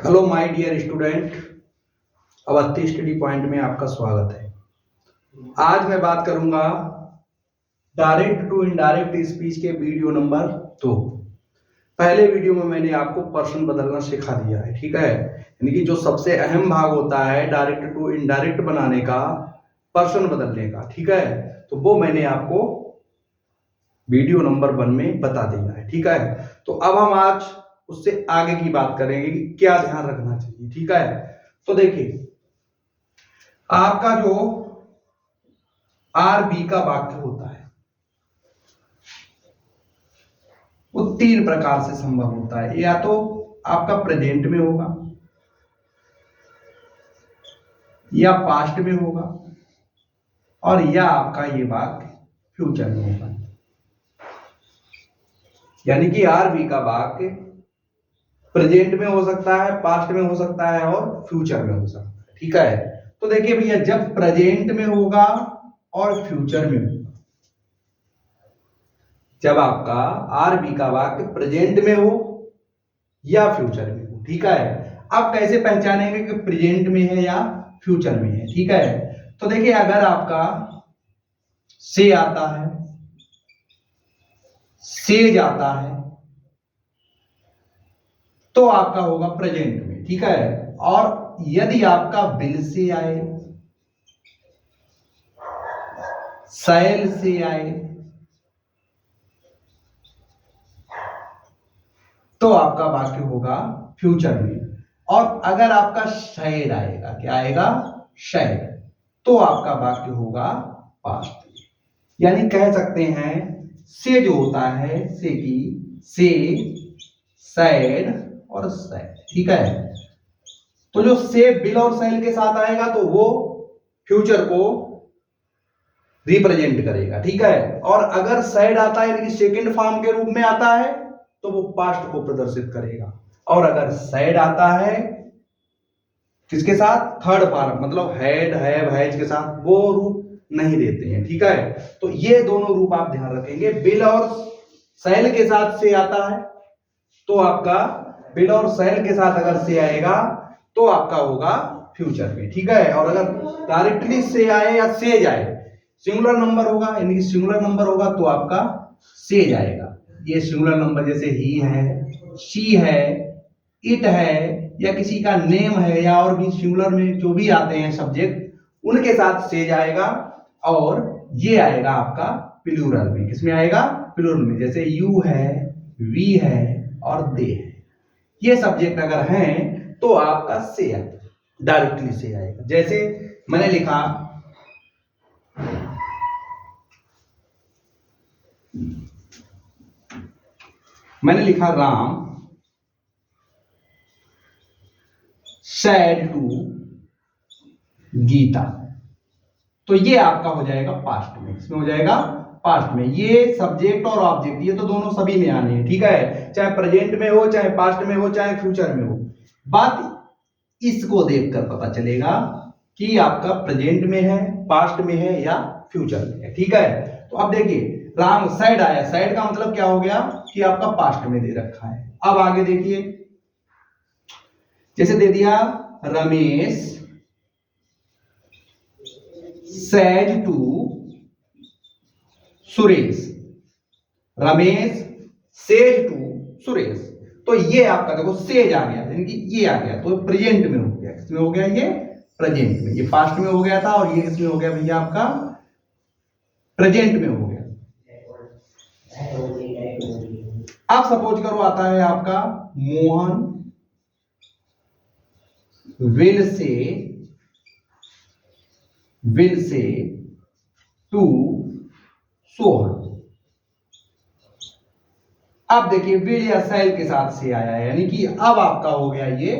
Hello my dear student, Awasthi study point में आपका स्वागत है। आज मैं बात करूंगा डायरेक्ट टू इनडायरेक्ट स्पीच के वीडियो नंबर 2। पहले वीडियो में मैंने आपको पर्सन बदलना सिखा दिया है, ठीक है। यानी कि जो सबसे अहम भाग होता है डायरेक्ट टू इनडायरेक्ट बनाने का, पर्सन बदलने का, ठीक है, तो वो मैंने आपको वीडियो नंबर 1 में बता दिया है, ठीक है। तो अब हम आज उससे आगे की बात करेंगे कि क्या ध्यान रखना चाहिए, ठीक है। तो देखिए, आपका जो आर बी का वाक्य होता है वो 3 प्रकार से संभव होता है। या तो आपका प्रेजेंट में होगा, या पास्ट में होगा, और या आपका ये वाक्य फ्यूचर में होगा। यानी कि आर बी का वाक्य प्रेजेंट में हो सकता है, पास्ट में हो सकता है और फ्यूचर में हो सकता है, ठीक है। तो देखिए भैया, जब प्रेजेंट में होगा और फ्यूचर में होगा, जब आपका आर बी का वाक्य प्रेजेंट में हो या फ्यूचर में हो, ठीक है। आप कैसे पहचानेंगे कि प्रेजेंट में है या फ्यूचर में है, ठीक है। तो देखिए, अगर आपका से आता है, से जाता है, तो आपका होगा प्रेजेंट में, ठीक है। और यदि आपका विल से आए, शैल से आए, तो आपका वाक्य होगा फ्यूचर में। और अगर आपका शैल आएगा, क्या आएगा, शैल, तो आपका वाक्य होगा पास्ट में। यानी कह सकते हैं से जो होता है, से की से, शैल और शैल, ठीक है। तो जो से विल और शैल के साथ आएगा तो वो फ्यूचर को रिप्रेजेंट करेगा, ठीक है। और अगर सैड आता है, यानी सेकंड फॉर्म के रूप में आता है, तो वो पास्ट को प्रदर्शित करेगा। और अगर सैड आता है किसके साथ, थर्ड फॉर्म, मतलब हैड, हैव, हैज के साथ, वो रूप नहीं देते हैं, ठीक है। तो ये दोनों रूप आप ध्यान रखेंगे। विल और शैल के साथ से आता है तो आपका विल और शैल के साथ अगर से आएगा तो आपका होगा फ्यूचर में, ठीक है। और अगर डायरेक्टली से आए या से जाए, सिंगुलर नंबर होगा, यानी कि सिंगुलर नंबर होगा तो आपका से जाएगा। ये सिंगुलर नंबर जैसे ही है, शी है, इट है, या किसी का नेम है, या और भी सिंगुलर में जो भी आते हैं सब्जेक्ट, उनके साथ से जाएगा। और ये आएगा आपका प्लूरल में, किसमें आएगा, प्लूरल में, जैसे यू है, वी है और दे है। ये सब्जेक्ट अगर हैं तो आपका से आएगा, डायरेक्टली से आएगा। जैसे मैंने लिखा राम said to गीता, तो ये आपका हो जाएगा पास्ट में। इसमें हो जाएगा पास्ट में। ये सब्जेक्ट और ऑब्जेक्ट ये तो दोनों सभी में आने हैं, ठीक है। चाहे प्रेजेंट में हो, चाहे पास्ट में हो, चाहे फ्यूचर में हो। बात इसको देखकर पता चलेगा कि आपका प्रेजेंट में है, पास्ट में है या फ्यूचर में है, ठीक है। तो अब देखिए, राम सैड आया, सैड का मतलब क्या हो गया कि आपका पास्ट में दे रखा है। अब आगे देखिए, जैसे दे दिया Ramesh said to Suresh, Ramesh said to Suresh, तो ये आपका देखो सेज आ गया, यानी कि ये आ गया, तो प्रेजेंट में हो गया। किसमें हो गया, ये प्रेजेंट में। ये पास्ट में हो गया था और ये किसमें हो गया भैया, आपका प्रेजेंट में हो गया। आप सपोज करो आता है आपका Mohan will say to Sohan. अब देखिए, विल या शैल के साथ से आया है, यानी कि अब आपका हो गया ये,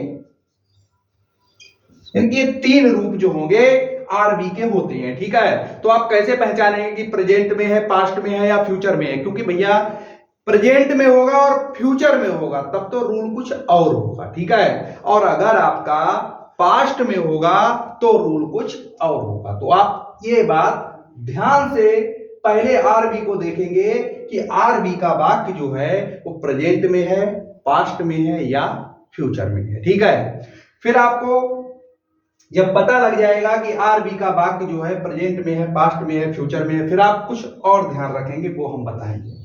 इनके 3 रूप जो होंगे आरबी के होते हैं, ठीक है। तो आप कैसे पहचानेंगे कि प्रेजेंट में है, पास्ट में है या फ्यूचर में है, क्योंकि भैया प्रेजेंट में होगा और फ्यूचर में होगा तब तो रूल कुछ और होगा, ठीक है। और अगर आपका पास्ट में होगा तो रूल कुछ और होगा। तो आप ये बात ध्यान से पहले आरबी को देखेंगे कि आरबी का वाक्य जो है वो प्रेजेंट में है, पास्ट में है या फ्यूचर में है। ठीक है, फिर आपको जब पता लग जाएगा कि आर बी का वाक्य जो है प्रेजेंट में है, पास्ट में है, फ्यूचर में है, फिर आप कुछ और ध्यान रखेंगे, वो हम बताएंगे।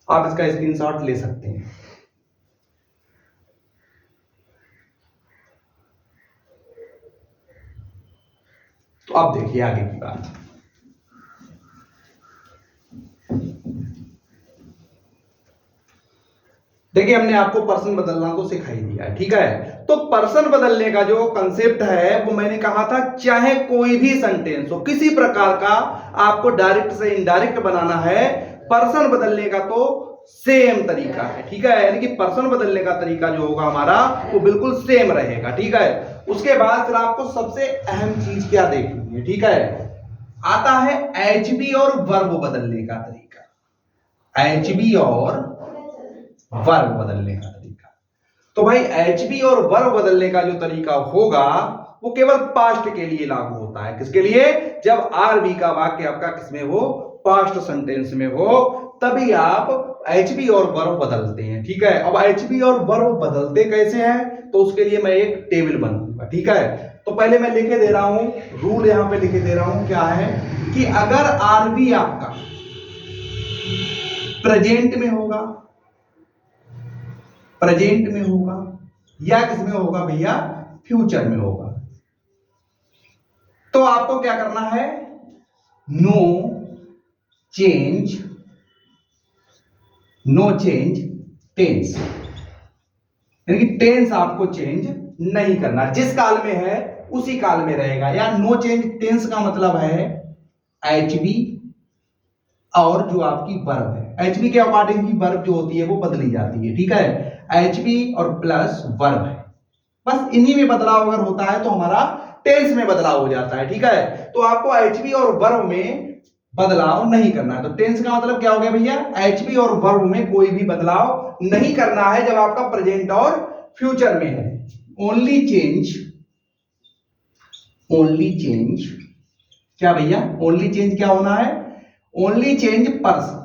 आप इसका स्क्रीनशॉट ले सकते हैं। तो अब देखिए आगे की बात। देखिए हमने आपको पर्सन बदलना तो सिखा ही दिया है। ठीक है, तो पर्सन बदलने का जो कंसेप्ट है वो मैंने कहा था, चाहे कोई भी सेंटेंस हो, किसी प्रकार का आपको डायरेक्ट से इनडायरेक्ट बनाना है, पर्सन बदलने का तो सेम तरीका है। ठीक है, यानी कि पर्सन बदलने का तरीका जो होगा हमारा वो बिल्कुल सेम रहेगा। ठीक है, उसके बाद फिर आपको सबसे अहम चीज क्या देखनी है। ठीक है, आता है एचबी और वर्ब बदलने का तरीका। एचबी और वर्ब बदलने का तरीका, तो भाई एचबी और वर्ब बदलने का जो तरीका होगा वो केवल पास्ट के लिए लागू होता है। किसके लिए? जब आरबी का वाक्य आपका किसमें हो, पास्ट सेंटेंस में हो, तभी आप एचबी और वर्ब बदलते हैं। ठीक है, अब एचबी और वर्ब बदलते कैसे हैं, तो उसके लिए मैं एक टेबल बनाऊंगा। ठीक है, तो पहले मैं लिखे दे रहा हूं, रूल यहां पे लिखे दे रहा हूं, क्या है कि अगर आरबी आपका प्रेजेंट में होगा, प्रेजेंट में होगा, या किसमें होगा भैया, फ्यूचर में होगा, तो आपको क्या करना है, नो चेंज टेंस, यानी कि टेंस आपको चेंज नहीं करना, जिस काल में है उसी काल में रहेगा। या नो चेंज टेंस का मतलब है एचबी और जो आपकी वर्ब है, एचबी के अकॉर्डिंग की वर्ब जो होती है वो बदली जाती है। ठीक है, एचबी और प्लस वर्ब है, बस इन्हीं में बदलाव अगर होता है तो हमारा टेंस में बदलाव हो जाता है। ठीक है, तो आपको एचबी और वर्ब में बदलाव नहीं करना है। तो टेंस का मतलब क्या हो गया भैया, एचबी और वर्ब में कोई भी बदलाव नहीं करना है जब आपका प्रेजेंट और फ्यूचर में है। ओनली चेंज क्या भैया, ओनली चेंज क्या होना है, ओनली चेंज पर्सन,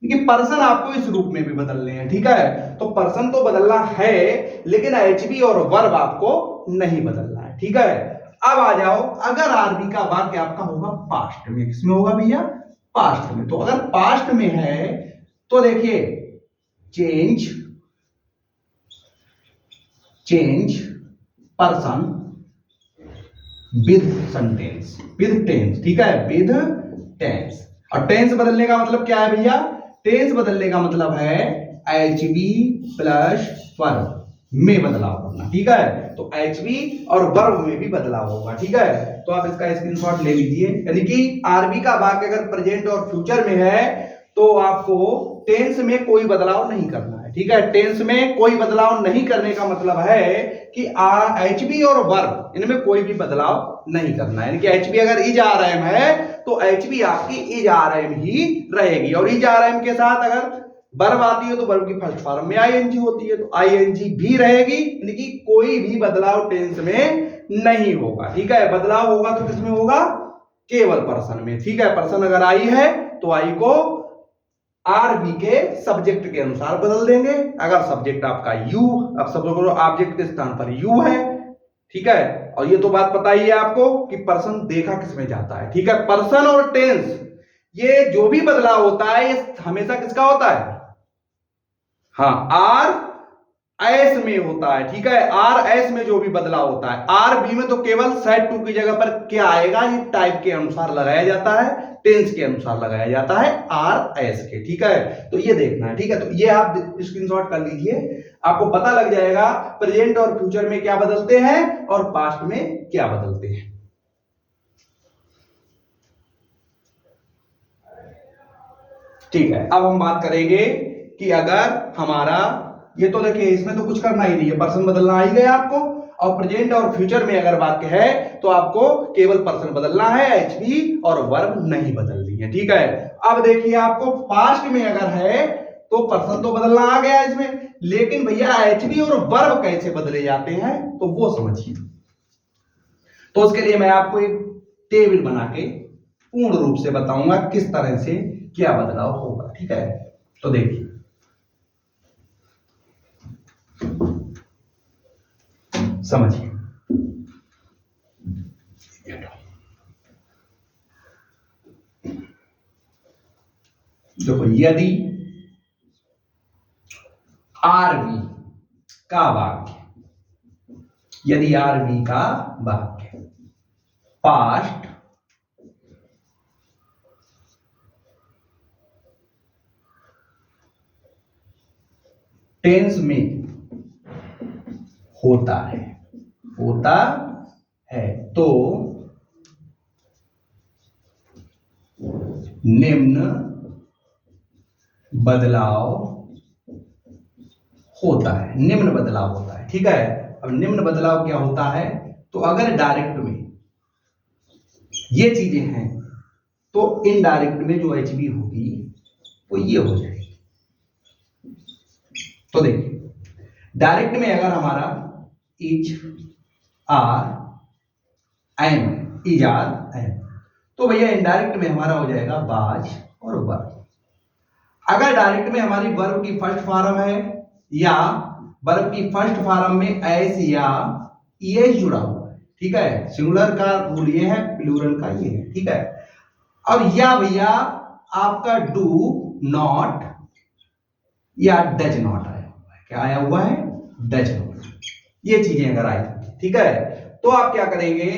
क्योंकि पर्सन आपको इस रूप में भी बदलने हैं। ठीक है, तो पर्सन तो बदलना है लेकिन एचबी और वर्ब आपको नहीं बदलना है। ठीक है, अब आ जाओ, अगर आरबी का वाक्य आपका होगा पास्ट में, किसमें होगा भैया, पास्ट में, तो अगर पास्ट में है तो देखिए change person with sentence, with tense. ठीक है, विद टेंस, और टेंस बदलने का मतलब क्या है भैया, टेंस बदलने का मतलब है एचबी प्लस वर्ब में बदलाव करना। ठीक है, तो एचबी और वर्ब में भी बदलाव होगा। ठीक है, तो आप इसका स्क्रीनशॉट ले लीजिए, यानी कि आरबी का वाक्य अगर प्रेजेंट और फ्यूचर में है तो आपको टेंस में कोई बदलाव नहीं करना है। ठीक है, टेंस में कोई बदलाव नहीं करने का मतलब है कि एचबी और वर्ब इनमें कोई भी बदलाव नहीं करना है। यानी कि एचबी अगर इज आरएम है तो एचबी आपकी इज आरएम ही रहेगी, और इज आरएम के साथ अगर वर्ब आती है तो वर्ब की फर्स्ट फॉर्म में आईएनजी होती है तो आईएनजी भी रहेगी, यानी कि कोई भी बदलाव टेंस में नहीं होगा। ठीक है, बदलाव होगा तो किसमें होगा, केवल पर्सन में। ठीक है, पर्सन अगर आई है तो आई को आरबी के सब्जेक्ट के अनुसार बदल देंगे। अगर सब्जेक्ट आपका यू, अब सब लोग ऑब्जेक्ट के स्थान पर यू है। ठीक है, और ये तो बात पता ही है आपको कि पर्सन देखा किसमें जाता है। ठीक है, पर्सन और टेंस ये जो भी बदलाव होता है ये हमेशा किसका होता है, हाँ, आर एस में होता है। ठीक है, आर एस में जो भी बदलाव होता है, आर बी में तो केवल सेट टू की जगह पर क्या आएगा, ये टाइप के अनुसार लगाया जाता है, टेंस के अनुसार लगाया जाता है, आर एस के। ठीक है, तो ये देखना है। ठीक है, तो ये आप स्क्रीनशॉट कर लीजिए, आपको पता लग जाएगा प्रेजेंट और फ्यूचर में क्या बदलते हैं और पास्ट में क्या बदलते हैं। ठीक है, अब हम बात करेंगे कि अगर हमारा ये तो देखिए इसमें तो कुछ करना ही नहीं है, पर्सन बदलना ही गया आपको, और प्रेजेंट और फ्यूचर में अगर वाक्य है तो आपको केवल पर्सन बदलना है, एचबी और वर्ब नहीं बदलनी है। ठीक है, अब देखिए आपको पास्ट में अगर है तो पर्सन तो बदलना आ गया इसमें, लेकिन भैया एचबी और वर्ब कैसे बदले जाते हैं तो वो समझिए। तो उसके लिए मैं आपको एक टेबल बना के पूर्ण रूप से बताऊंगा किस तरह से क्या बदलाव होगा। ठीक है, तो देखिए समझिए, देखो यदि आरवी का वाक्य, यदि आरवी का वाक्य पास्ट टेंस में होता है तो निम्न बदलाव होता है, निम्न बदलाव होता है। ठीक है, अब निम्न बदलाव क्या होता है, तो अगर डायरेक्ट में ये चीजें हैं तो इनडायरेक्ट में जो एचबी होगी वो ये हो जाएगी। तो देखिए, डायरेक्ट में अगर हमारा is are am, is are am, तो भैया इनडायरेक्ट में हमारा हो जाएगा वाज और वर। अगर डायरेक्ट में हमारी वर्ब की फर्स्ट फॉर्म है या वर्ब की फर्स्ट फॉर्म में एस या ईएस जुड़ा हुआ है, ठीक है, सिंगुलर का रूल ये है, प्लूरल का ये है, ठीक है। अब या भैया आपका डू नॉट या डज नॉट आया हुआ है, क्या आया हुआ है, डज नॉट, ये चीजें अगर आई, ठीक है, तो आप क्या करेंगे,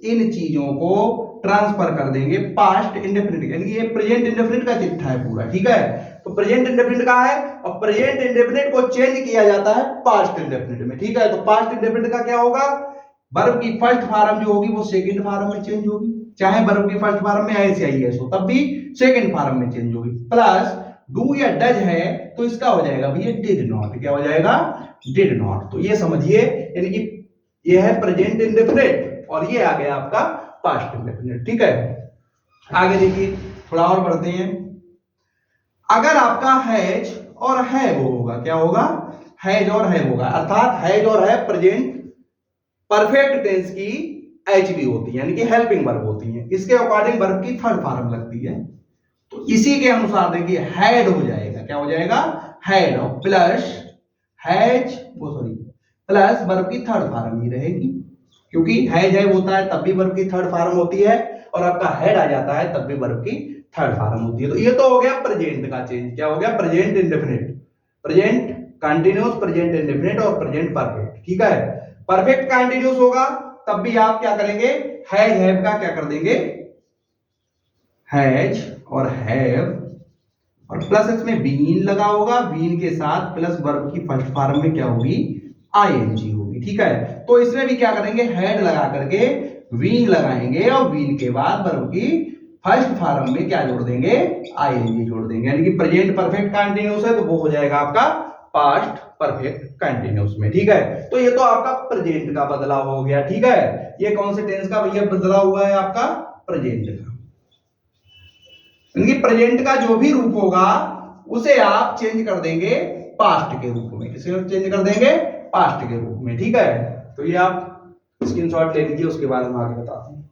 इन चीजों को ट्रांसफर कर देंगे पास्ट इंडेफिनिट, यानी ये प्रेजेंट इंडेफिनिट का चिट्ठा है पूरा, ठीक है। तो प्रेजेंट इंडेफिनिट का है और प्रेजेंट इंडेफिनिट को चेंज किया जाता है पास्ट इंडेफिनिट में, ठीक है। तो पास्ट इंडेफिनिट का क्या होगा, वर्ब की फर्स्ट फॉर्म जो होगी वो सेकंड फॉर्म में चेंज होगी, चाहे वर्ब की फर्स्ट फॉर्म में एस या ईएस हो तब भी सेकंड फॉर्म में चेंज होगी। प्लस डू या डज है तो इसका हो जाएगा भैया डिड नॉट, क्या हो जाएगा, डिड नॉट। तो ये समझिए, यानी कि ये है प्रेजेंट इंडेफिनिट और ये आ गया आपका पास्ट इंडेफिनिट, ठीक है। आगे देखिए, थोड़ा और बढ़ते हैं। अगर आपका हैज और है वो होगा, क्या होगा, हैज और है होगा, अर्थात हैज और है प्रेजेंट परफेक्ट टेंस की एचबी होती है, यानी कि हेल्पिंग वर्ब होती है, इसके अकॉर्डिंग वर्ब की थर्ड फॉर्म लगती है। तो इसी के अनुसार देखिए हैड हो जाएगा, क्या हो जाएगा, हैड, और प्लस हैज, वो सॉरी प्लस वर्ब की थर्ड फॉर्म ही रहेगी, क्योंकि हैज है होता है तब भी वर्ब की थर्ड फॉर्म होती है, और आपका हैड आ जाता है तब भी वर्ब की थर्ड फॉर्म होती है। तो ये तो हो गया प्रेजेंट का चेंज, क्या हो गया, present indefinite, present continuous, present indefinite और प्रेजेंट परफेक्ट, ठीक है। परफेक्ट कंटिन्यूस होगा तब भी आप क्या करेंगे, हैज हैव का क्या कर देंगे, हैज और हैव और प्लस इसमें बीन लगा होगा, बीन के साथ प्लस वर्ब की फर्स्ट फॉर्म में क्या होगी, आईएनजी होगी, ठीक है। तो इसमें भी क्या करेंगे, हैड लगा करके वीन लगाएंगे और वीन के बाद वर्ब की फर्स्ट फॉर्म में क्या जोड़ देंगे, आईएनजी जोड़ देंगे, यानी कि प्रेजेंट परफेक्ट कंटीन्यूअस है तो वो हो जाएगा आपका पास्ट परफेक्ट कंटीन्यूअस में, ठीक है। तो ये तो आपका प्रेजेंट का बदलाव हो गया, ठीक है। ये कौन से टेंस का भैया बदलाव हुआ है, आपका प्रेजेंट का, यानी कि प्रेजेंट का जो भी रूप होगा उसे आप चेंज कर देंगे पास्ट के रूप में, किसे चेंज कर देंगे, पास्ट के रूप में, ठीक है। तो ये आप स्क्रीनशॉट ले लीजिए, उसके बाद हम आगे बताते हैं।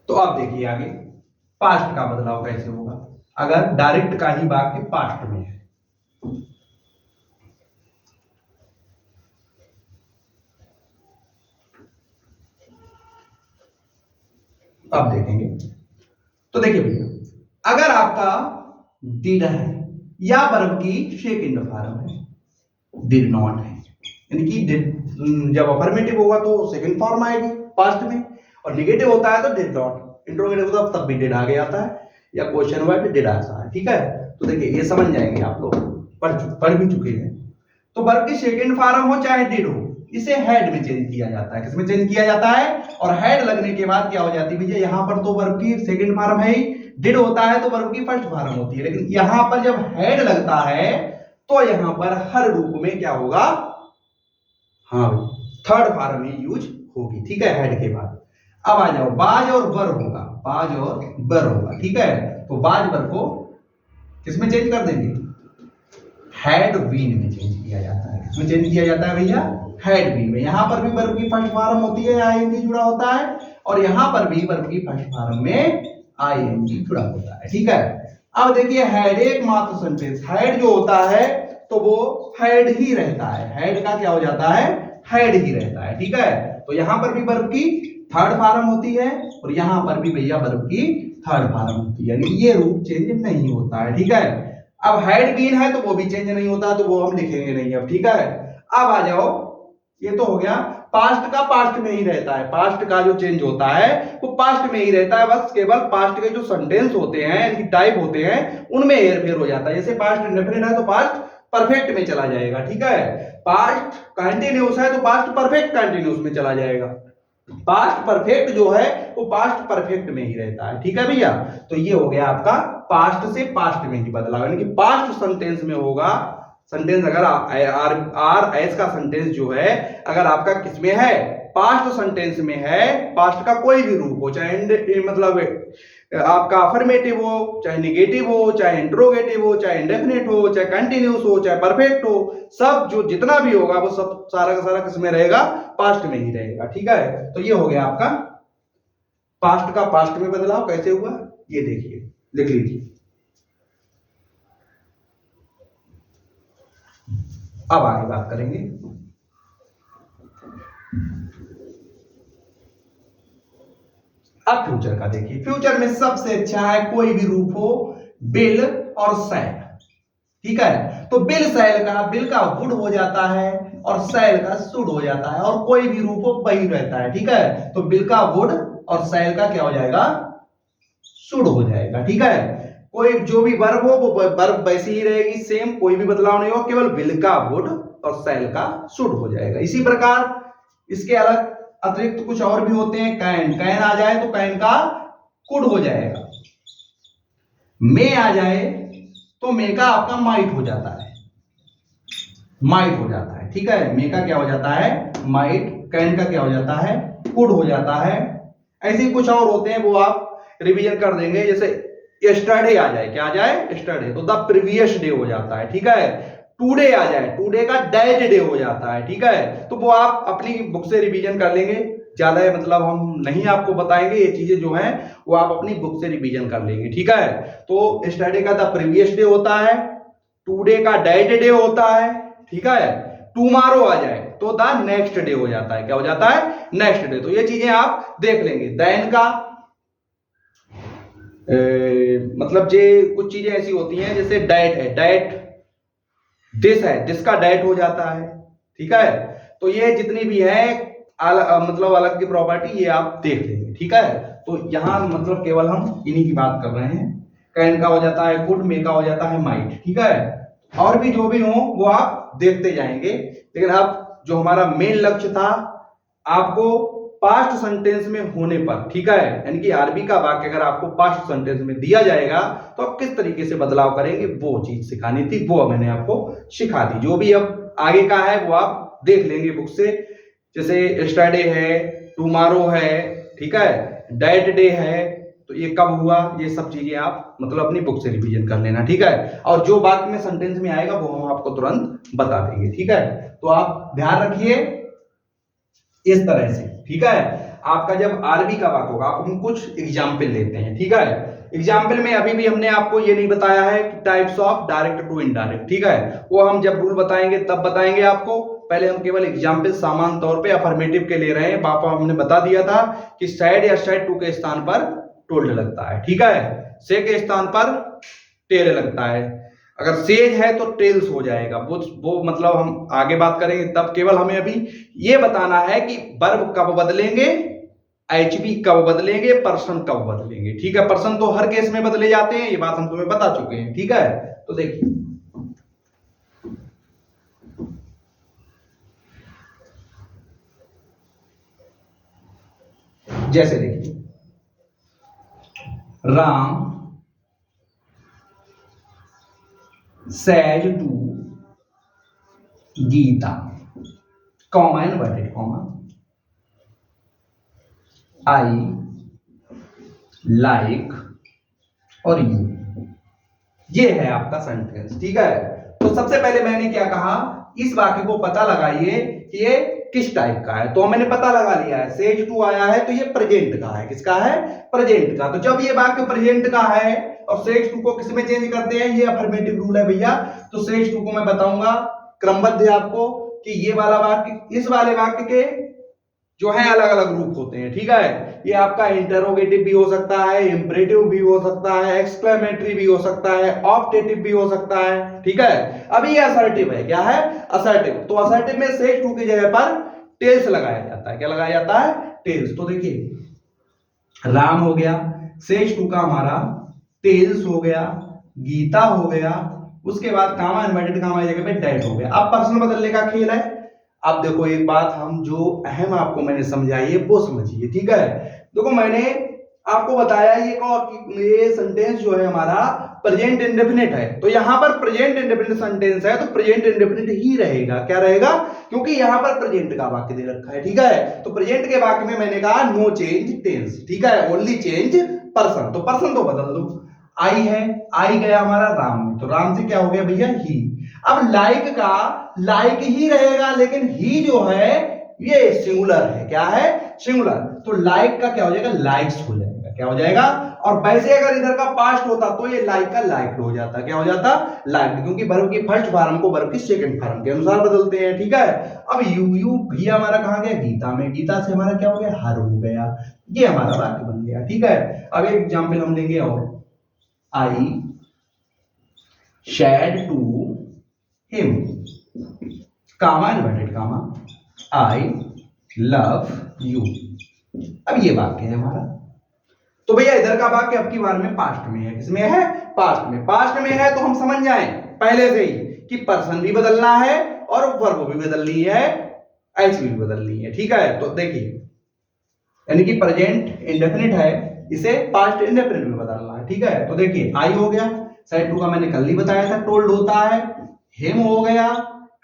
तो आप देखिए आगे पास्ट का बदलाव कैसे होगा अगर डायरेक्ट का ही वाक्य पास्ट में है। अब देखेंगे, तो देखिए भैया, अगर आपका डिड है या वर्ब की सेकंड फॉर्म है, डिड नॉट है, यानी कि डिड जब अफर्मेटिव होगा तो सेकंड फॉर्म आएगी पास्ट में, और नेगेटिव होता है तो डिड नॉट, इंट्रोगेटिव होता है तब भी डिड आगे आता है, या क्वेश्चन वर्ड डिड आता है, ठीक है। तो देखिए ये समझ जाएंगे आप लोग, पढ़ भी चुके हैं। तो वर्ब की सेकंड फॉर्म हो चाहे डिड हो, इसे हेड में चेंज किया जाता है, किसमें चेंज किया जाता है, और हेड लगने के बाद क्या हो जाती है भैया, यहां पर तो वर्ब की सेकंड फॉर्म है ही, डिड होता है तो वर्ब की फर्स्ट फॉर्म होती है, लेकिन यहां पर जब हेड लगता है तो यहां पर हर रूप में क्या होगा, हाँ थर्ड फॉर्म ही यूज होगी, ठीक है, हेड के बाद। अब आ जाओ, बाज और बर होगा, बाज और बर होगा, ठीक है। तो बाज बर को किसमें चेंज कर देंगे, हेड वीन में चेंज किया जाता है, किसमें चेंज किया जाता है भैया, हेड वीन में। यहां पर भी वर्ब की फर्स्ट फॉर्म होती है, आईएनजी जुड़ा होता है, और यहां पर भी वर्ब की फर्स्ट फॉर्म में आईएनजी जुड़ा होता है, ठीक है। अब देखिए हैड एकमात्र सेंटेंस, हैड जो होता है तो वो हैड ही रहता है, हैड का क्या हो जाता है, हैड ही रहता है, ठीक है। तो यहां पर भी वर्ब की थर्ड फॉर्म होती है और यहां पर भी भैया वर्ब की थर्ड फॉर्म होती है, यानी ये रूप चेंज नहीं होता है, ठीक है। अब हैड बीन है तो वो भी चेंज नहीं होता, तो वो हम लिखेंगे नहीं अब, ठीक है। अब आ जाओ, ये तो हो गया पास्ट का, पास्ट में ही रहता है, पास्ट का जो चेंज होता है वो पास्ट में ही रहता है, बस केवल पास्ट के जो सेंटेंस होते हैं इनकी टाइप होते हैं उनमें हेरफेर हो जाता है। जैसे पास्ट इंडेफिनिट है तो पास्ट परफेक्ट में चला जाएगा, ठीक है। पास्ट कंटिन्यूअस है तो पास्ट परफेक्ट कंटिन्यूअस में चला जाएगा। पास्ट परफेक्ट जो है वो पास्ट परफेक्ट में ही रहता है, ठीक है भैया। तो ये हो गया आपका पास्ट से पास्ट में ही बदलाव, यानी कि पास्ट सेंटेंस में होगा। सेंटेंस अगर आर एस का सेंटेंस जो है अगर आपका किसमें है, पास्ट सेंटेंस में है, पास्ट का कोई भी रूप हो, चाहे मतलब आपका अफर्मेटिव हो, चाहे निगेटिव हो, चाहे इंट्रोगेटिव हो, चाहे इंडेफिनिट हो, चाहे कंटिन्यूस हो, चाहे परफेक्ट हो, सब जो जितना भी होगा वो सब सारा का सारा किसमें रहेगा, पास्ट में ही रहेगा, ठीक है। तो ये हो गया आपका पास्ट का पास्ट में बदलाव। कैसे हुआ ये देखिए, लिख लीजिए। अब आगे बात करेंगे। अब फ्यूचर का देखिए, फ्यूचर में सबसे अच्छा है कोई भी रूप हो बिल और सैल, ठीक है। तो बिल सैल का, बिल का वुड हो जाता है और सैल का शुड हो जाता है, और कोई भी रूप हो वही रहता है, ठीक है। तो बिल का वुड और सैल का क्या हो जाएगा, शुड हो जाएगा, ठीक है। कोई जो भी वर्ब हो वो वर्ब वैसी ही रहेगी, सेम, कोई भी बदलाव नहीं हो, केवल विल का वुड और सेल का शुड हो जाएगा। इसी प्रकार इसके अलग अतिरिक्त कुछ और भी होते हैं, कैन, कैन आ जाए तो कैन का कुड हो जाएगा, मे आ जाए तो मे का आपका माइट हो जाता है, माइट हो जाता है, ठीक है। मे का क्या हो जाता है, माइट, कैन का क्या हो जाता है, कुड हो जाता है। ऐसे ही कुछ और होते हैं वो आप रिवीजन कर देंगे। जैसे यस्टरडे आ जाए, क्या आ जाए, यस्टरडे, तो द प्रीवियस डे हो जाता है, ठीक है। टुडे आ जाए, टुडे का दैट डे हो जाता है, ठीक है। तो वो आप अपनी बुक से रिवीजन कर लेंगे, ज्यादा मतलब हम नहीं आपको बताएंगे, ये चीजें जो हैं वो आप अपनी बुक से रिवीजन कर लेंगे, ठीक है। तो यस्टरडे का द प्रीवियस डे होता है, टुडे का दैट डे होता है, ठीक है। टुमारो आ जाए तो द नेक्स्ट डे हो जाता है, क्या हो जाता है, नेक्स्ट डे। तो ये चीजें आप देख लेंगे। देन का मतलब जे कुछ चीजें ऐसी होती हैं, जैसे डाइट है, डाइट, दिस है, दिस का डाइट हो जाता है, ठीक है। तो ये जितनी भी है मतलब अलग की प्रॉपर्टी ये आप देख लेंगे, ठीक है। तो यहां मतलब केवल हम इन्हीं की बात कर रहे हैं। कैन का हो जाता है गुड, मे का हो जाता है माइट, ठीक है। और भी जो भी हो वो आप देखते जाएंगे, लेकिन अब जो हमारा मेन लक्ष्य था आपको पास्ट सेंटेंस में होने पर, ठीक है, यानी कि आरबी का वाक्य अगर आपको पास्ट सेंटेंस में दिया जाएगा तो आप किस तरीके से बदलाव करेंगे वो चीज सिखानी थी, वो मैंने आपको सिखा दी। जो भी अब आगे का है वो आप देख लेंगे बुक से, जैसे यस्टरडे है, टुमारो है, ठीक है, दैट डे है, तो ये कब हुआ, ये सब चीजें आप मतलब अपनी बुक से रिवीजन कर लेना, ठीक है। और जो बात में सेंटेंस में आएगा वो हम आपको तुरंत बता देंगे, ठीक है। तो आप ध्यान रखिए इस तरह से, ठीक है। आपका जब आरबी का बात होगा आप हम कुछ एग्जाम्पल लेते हैं, ठीक है। एग्जाम्पल में अभी भी हमने आपको ये नहीं बताया है कि types of direct to indirect, ठीक है, वो हम जब रूल बताएंगे तब बताएंगे आपको। पहले हम केवल एग्जाम्पल सामान्य तौर पे अफर्मेटिव के ले रहे हैं। पापा हमने बता दिया था कि सैड या सैड टू के स्थान पर टोल्ड लगता है, ठीक है, से के स्थान पर टेल लगता है, अगर सेज है तो टेल्स हो जाएगा, वो मतलब हम आगे बात करेंगे तब। केवल हमें अभी ये बताना है कि वर्ब कब बदलेंगे, एचबी कब बदलेंगे, पर्सन कब बदलेंगे, ठीक है। पर्सन तो हर केस में बदले जाते हैं, ये बात हम तुम्हें बता चुके हैं, ठीक है। तो देखिए जैसे देखिए Ram said to Gita, comma inverted comma, I like और यू, ये है आपका सेंटेंस, ठीक है। तो सबसे पहले मैंने क्या कहा, इस वाक्य को पता लगाइए कि ये किस टाइप का है। तो मैंने पता लगा लिया है, सेज टू आया है तो ये प्रेजेंट का है, किसका है, प्रेजेंट का। तो जब ये वाक्य प्रेजेंट का है और सेक्स टू को किस में चेंज करते हैं, ये अफर्मेटिव रूल है भैया। तो सेक्स टू को मैं बताऊंगा क्रमबद्ध है आपको कि ये वाला वाक्य इस वाले वाक्य के जो है अलग अलग रूप होते हैं, ठीक है। ये आपका इंटरोगेटिव भी हो सकता है, इंपरेटिव भी हो सकता है, एक्सक्लेमेटरी भी हो सकता है, ऑप्टेटिव भी हो सकता है, ठीक है। अभी ये असर्टिव है, क्या है, असर्टिव। तो असर्टिव में सेक्स टू की जगह पर टेल्स लगाया जाता है, क्या लगाया जाता है, टेल्स। तो देखिए राम हो गया, सेक्स टू का हमारा टेल्स हो गया, गीता हो गया, उसके बाद कामा इन्वर्टेड कामा की जगह पे डैट हो गया। अब पर्सन बदलने का खेल है। अब देखो एक बात हम जो अहम आपको मैंने समझाई है वो समझिए, ठीक है। देखो मैंने आपको बताया ये सेंटेंस जो है हमारा प्रेजेंट इंडेफिनिट है, तो यहां पर प्रेजेंट इंडेफिनिट सेंटेंस है तो प्रेजेंट इंडेफिनिट ही रहेगा, क्या रहेगा, क्योंकि यहां पर प्रेजेंट का वाक्य दे रखा है, ठीक है। तो प्रेजेंट के वाक्य में मैंने कहा नो चेंज टेंस, ठीक है, ओनली चेंज पर्सन। तो पर्सन तो बदल दो, आई है, आई गया हमारा राम में, तो राम से क्या हो गया भैया, ही। अब लाइक का लाइक ही रहेगा, लेकिन ही जो है ये सिंगुलर है, क्या है, सिंगुलर। तो लाइक का क्या हो जाएगा, लाइक्स हो जाएगा, क्या हो जाएगा। और वैसे अगर इधर का पास्ट होता तो ये लाइक का लाइक्ड हो जाता, क्या हो जाता, लाइक्ड, क्योंकि वर्ब की फर्स्ट फॉर्म को वर्ब की सेकंड फॉर्म के अनुसार बदलते हैं, ठीक है। अब यू भी हमारा कहां गया, गीता में, गीता से हमारा क्या हो गया, हर हो गया, ये हमारा वाक्य बन गया, ठीक है। अब एक एग्जांपल हम लेंगे और, I said to him, comma inverted comma, I love you. अब ये वाक्य है हमारा। तो भैया इधर का वाक्य अब की बार में पास्ट में है, किसमें है, पास्ट में। पास्ट में है तो हम समझ जाएं पहले से ही कि पर्सन भी बदलना है और वर्ब भी बदलनी है, एच भी बदलनी है, ठीक है। तो देखिए यानी कि प्रेजेंट इंडेफिनिट है, इसे पास्ट इंडेफिनिट में बदलना है, ठीक है। तो देखिए आई हो गया, साइड टू का मैंने कल ही बताया था, टोल्ड होता है, हिम हो गया,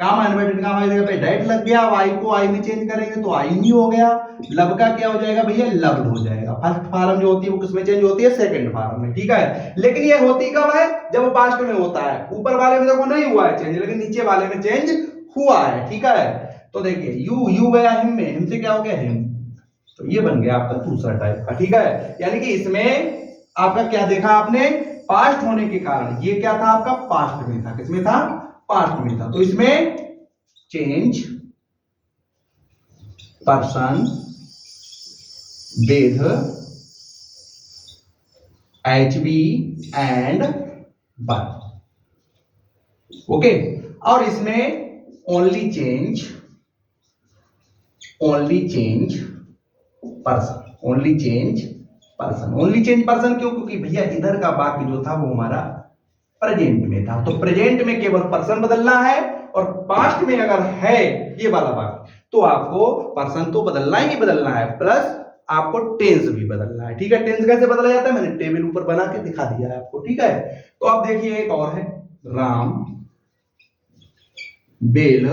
कामा इन्वर्टेड कामा की जगह पे डेट लग गया, अब आई को आई में चेंज करेंगे तो आई ही हो गया। लब का क्या हो जाएगा भैया, लव्ड हो जाएगा। फर्स्ट फॉर्म जो होती है वो किसमें चेंज होती है, सेकंड फॉर्म में, ठीक है। लेकिन ये होती कब है, जब वो पास्ट में होता है। ऊपर वाले में देखो नहीं हुआ है चेंज, लेकिन नीचे वाले में चेंज हुआ है, ठीक है। तो देखिए यू गया हिम में, हिम से क्या हो गया, हिम। तो ये बन गया आपका दूसरा टाइप का, ठीक है। यानी कि इसमें आपका क्या देखा आपने, पास्ट होने के कारण ये क्या था आपका, पास्ट में था, किसमें था, पास्ट में था। तो इसमें change person with HB and verb, okay. और इसमें only change person, only change person, only change person क्यों, क्योंकि भैया इधर का वाक्य जो था वो हमारा प्रेजेंट में था, तो प्रेजेंट में केवल पर्सन बदलना है, और पास्ट में अगर है ये वाला वाक्य तो आपको पर्सन तो बदलना ही बदलना है, प्लस आपको टेंस भी बदलना है, ठीक है। टेंस कैसे बदला जाता है, मैंने टेबल ऊपर बना के दिखा दिया है आपको, ठीक है। तो अब देखिए एक और है, Ram will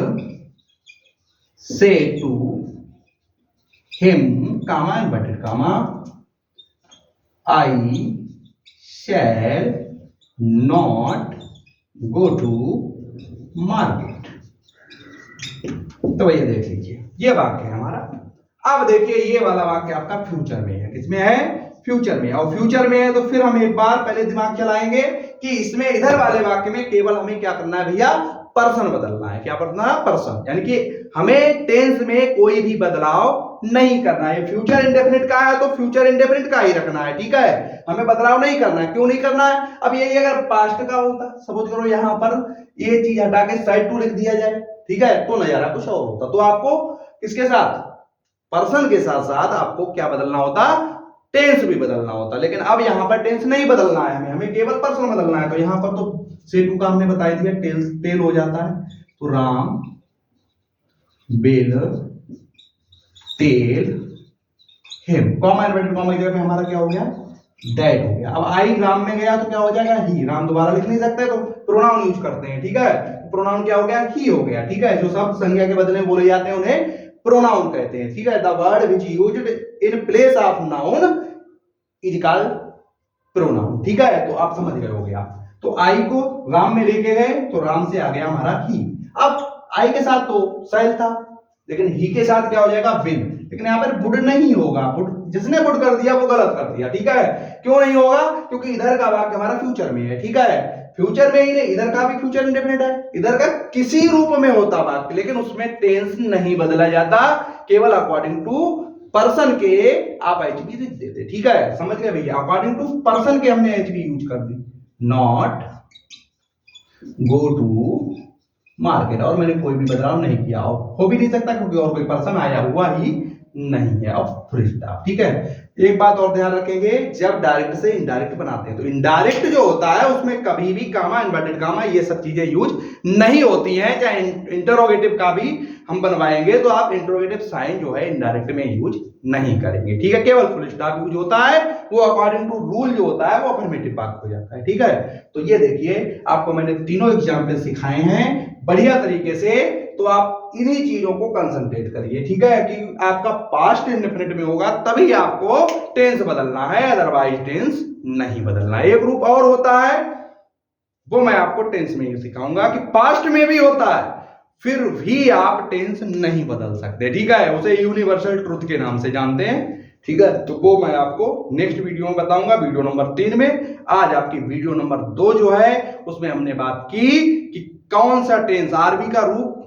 say to him comma inverted comma, I shall not go to market. तो भैया देख लीजिए ये वाक्य है हमारा। अब देखिए ये वाला वाक्य आपका फ्यूचर में है, किसमें है, फ्यूचर में। और फ्यूचर में है तो फिर हम एक बार पहले दिमाग चलाएंगे कि इसमें इधर वाले वाक्य में केवल हमें क्या करना है भैया, पर्सन बदलना है, क्या बदलना है, पर्सन। यानी कि हमें टेंस में कोई भी बदलाव नहीं करना है। फ्यूचर इंडेफिनिट का है तो फ्यूचर इंडेफिनिट का ही रखना है, ठीक है, हमें बदलाव नहीं करना है। क्यों नहीं करना है, अब यही अगर पास्ट का होता, सपोज करो यहां पर ये चीज हटा के साइड टू लिख दिया जाए, ठीक है, तो नजारा कुछ और होता। तो आपको किसके साथ, पर्सन के साथ साथ आपको क्या बदलना होता, टेंस भी बदलना होता। लेकिन अब यहां पर टेंस नहीं बदलना है हमें केवल पर्सन बदलना है। तो यहां पर तो से टू का हमने बताया दिया, टेल हो जाता है। तो Ram will tell him, comma inverted comma की जगह पे हमारा क्या हो गया, दैट हो गया। अब आई राम में गया तो क्या हो जाएगा, ही। राम दोबारा लिख नहीं सकते तो प्रोनाउन यूज करते हैं, ठीक है। प्रोनाउन क्या हो गया, ही हो गया, ठीक है। जो सब संज्ञा के बदले बोले जाते हैं उन्हें प्रोनाउन कहते हैं, ठीक है। The word which used in place of noun is called pronoun, ठीक है। तो आप समझ गए हो गया। तो आई को राम में लेके गए तो राम से आ गया हमारा ही। अब आई के साथ तो शैल था, लेकिन ही के साथ क्या हो जाएगा, विल। लेकिन यहाँ पर वुड नहीं होगा, वुड जिसने वुड कर दिया वो गलत कर दिया, ठीक है। क्यों नहीं होगा, क्योंकि इधर का वाक्य हमारा फ्यूचर में है, ठीक है। फ्यूचर में ही नहीं, इधर का भी फ्यूचर इंडेफिनिट है, इधर का किसी रूप में होता वाक्य, लेकिन उसमें टेंस नहीं बदला जाता, केवल अकॉर्डिंग टू पर्सन के आप एचबी लिख देते, ठीक है। समझ गए भैया, अकॉर्डिंग टू पर्सन के हमने एचबी यूज कर दी। नॉट गो टू मार्केट, और मैंने कोई भी बदलाव नहीं किया, हो भी नहीं सकता क्योंकि और कोई पर्सन आया हुआ ही नहीं है। अब फुल स्टॉप, ठीक है। एक बात और ध्यान रखेंगे, जब डायरेक्ट से इनडायरेक्ट बनाते हैं तो इनडायरेक्ट जो होता है उसमें कभी भी कामा, इन्वर्टेड कामा, ये सब चीजें यूज नहीं होती हैं। चाहे इंटरोगेटिव का भी हम बनवाएंगे तो आप इंटरोगेटिव साइन जो है इनडायरेक्ट में यूज नहीं करेंगे, ठीक है। केवल फुल स्टॉप यूज होता है, वो अकॉर्डिंग टू रूल जो होता है वो अफर्मेटिव वाक्य हो जाता है, ठीक है। तो ये देखिए, आपको मैंने तीनों एग्जाम्पल सिखाए हैं बढ़िया तरीके से, तो आप इन्हीं चीजों को कंसंट्रेट करिए, ठीक है। कि आपका पास्ट इंडेफिनिट में होगा तभी आपको टेंस बदलना है, अदरवाइज टेंस नहीं बदलना है। एक रूप और होता है, वो मैं आपको टेंस में ही सिखाऊंगा कि पास्ट में भी होता है, फिर भी आप टेंस नहीं बदल सकते, ठीक है। उसे यूनिवर्सल ट्रुथ के नाम से जानते हैं, ठीक है। तो वो मैं आपको नेक्स्ट वीडियो में बताऊंगा, वीडियो नंबर 3 में। आज आपकी वीडियो नंबर 2 जो है उसमें हमने बात की कि कौन सा टेंस, आरबी का रूप,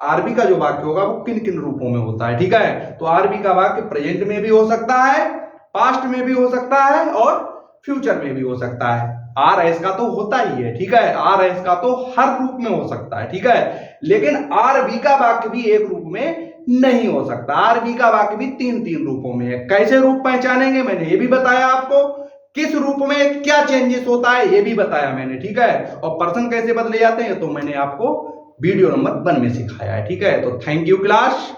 आरबी का जो वाक्य होगा वो किन किन रूपों में होता है, ठीक है। तो आरबी का वाक्य प्रेजेंट में भी हो सकता है, पास्ट में भी हो सकता है और फ्यूचर में भी हो सकता है। आर एस का तो होता ही है, ठीक है। आर एस का तो हर रूप में हो सकता है, ठीक है। लेकिन आरबी का वाक्य भी एक रूप में नहीं हो सकता, आरबी का वाक्य भी 3 रूपों में है। कैसे रूप पहचानेंगे मैंने ये भी बताया आपको, किस रूप में क्या चेंजेस होता है ये भी बताया मैंने, ठीक है। और पर्सन कैसे बदले जाते हैं तो मैंने आपको वीडियो नंबर 1 में सिखाया है, ठीक है। तो थैंक यू क्लास,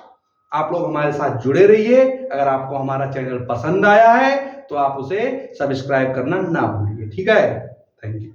आप लोग हमारे साथ जुड़े रहिए। अगर आपको हमारा चैनल पसंद आया है तो आप उसे सब्सक्राइब करना ना भूलिए, ठीक है। Thank you.